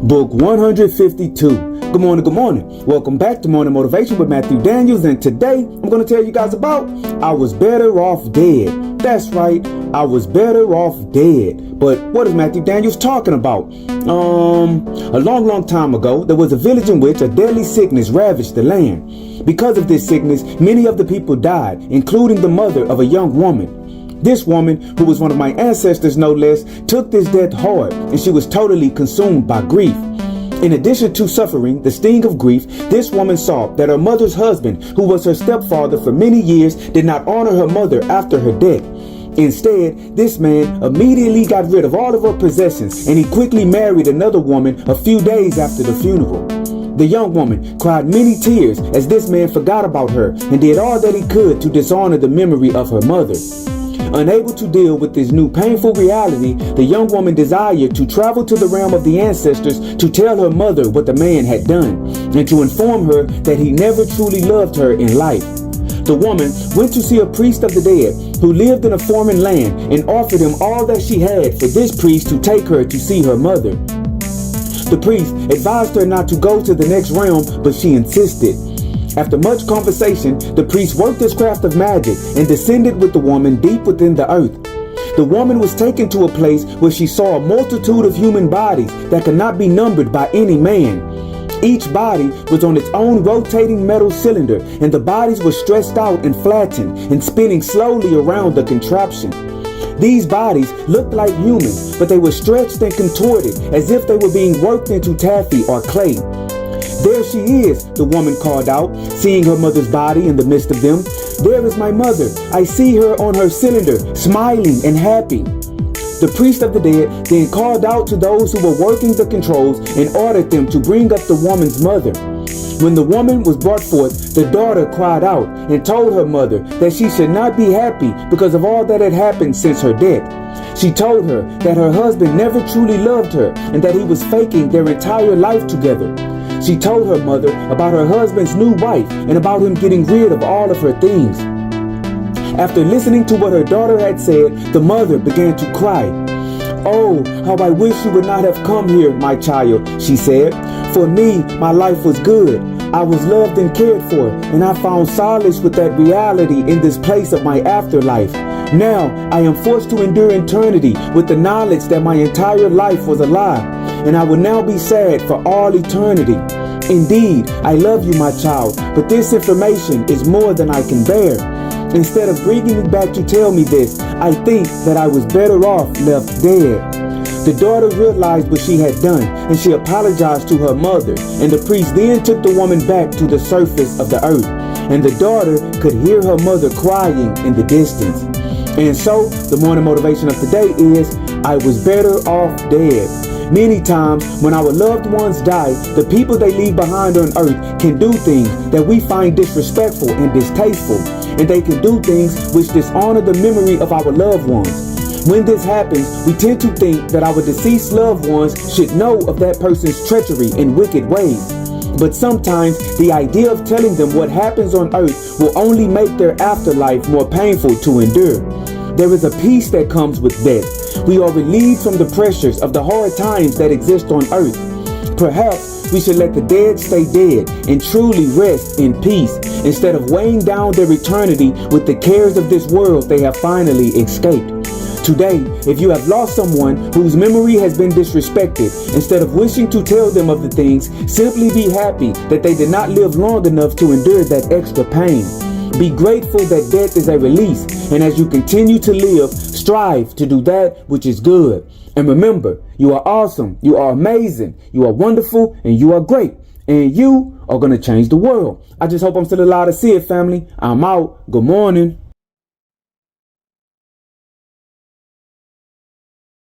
Book 152. Good morning, good morning. Welcome back to Morning Motivation with Matthew Daniels, and today I'm going to tell you guys about I was better off dead. That's right, I was better off dead. But what is Matthew Daniels talking about? A long time ago, there was a village in which a deadly sickness ravaged the land. Because of this sickness, many of the people died, including the mother of a young woman. This woman, who was one of my ancestors no less, took this death hard, and she was totally consumed by grief. In addition to suffering the sting of grief, this woman saw that her mother's husband, who was her stepfather for many years, did not honor her mother after her death. Instead, this man immediately got rid of all of her possessions, and he quickly married another woman a few days after the funeral. The young woman cried many tears as this man forgot about her and did all that he could to dishonor the memory of her mother. Unable to deal with this new painful reality, the young woman desired to travel to the realm of the ancestors to tell her mother what the man had done, and to inform her that he never truly loved her in life. The woman went to see a priest of the dead who lived in a foreign land and offered him all that she had for this priest to take her to see her mother. The priest advised her not to go to the next realm, but she insisted. After much conversation, the priest worked his craft of magic and descended with the woman deep within the earth. The woman was taken to a place where she saw a multitude of human bodies that could not be numbered by any man. Each body was on its own rotating metal cylinder, and the bodies were stretched out and flattened and spinning slowly around the contraption. These bodies looked like humans, but they were stretched and contorted as if they were being worked into taffy or clay. "There she is," the woman called out, seeing her mother's body in the midst of them. "There is my mother. I see her on her cylinder, smiling and happy." The priest of the dead then called out to those who were working the controls and ordered them to bring up the woman's mother. When the woman was brought forth, the daughter cried out and told her mother that she should not be happy because of all that had happened since her death. She told her that her husband never truly loved her and that he was faking their entire life together. She told her mother about her husband's new wife and about him getting rid of all of her things. After listening to what her daughter had said, the mother began to cry. "Oh, how I wish you would not have come here, my child," she said. "For me, my life was good. I was loved and cared for, and I found solace with that reality in this place of my afterlife. Now I am forced to endure eternity with the knowledge that my entire life was a lie, and I will now be sad for all eternity. Indeed, I love you, my child, but this information is more than I can bear. Instead of bringing me back to tell me this, I think that I was better off left dead." The daughter realized what she had done, and she apologized to her mother, and the priest then took the woman back to the surface of the earth, and the daughter could hear her mother crying in the distance. And so, the morning motivation of today is, I was better off dead. Many times, when our loved ones die, the people they leave behind on earth can do things that we find disrespectful and distasteful, and they can do things which dishonor the memory of our loved ones. When this happens, we tend to think that our deceased loved ones should know of that person's treachery and wicked ways. But sometimes, the idea of telling them what happens on earth will only make their afterlife more painful to endure. There is a peace that comes with death. We are relieved from the pressures of the hard times that exist on earth. Perhaps we should let the dead stay dead and truly rest in peace, instead of weighing down their eternity with the cares of this world they have finally escaped. Today, if you have lost someone whose memory has been disrespected, instead of wishing to tell them of the things, simply be happy that they did not live long enough to endure that extra pain. Be grateful that death is a release, and as you continue to live, strive to do that which is good. And remember, you are awesome, you are amazing, you are wonderful, and you are great. And you are going to change the world. I just hope I'm still alive to see it, family. I'm out. Good morning.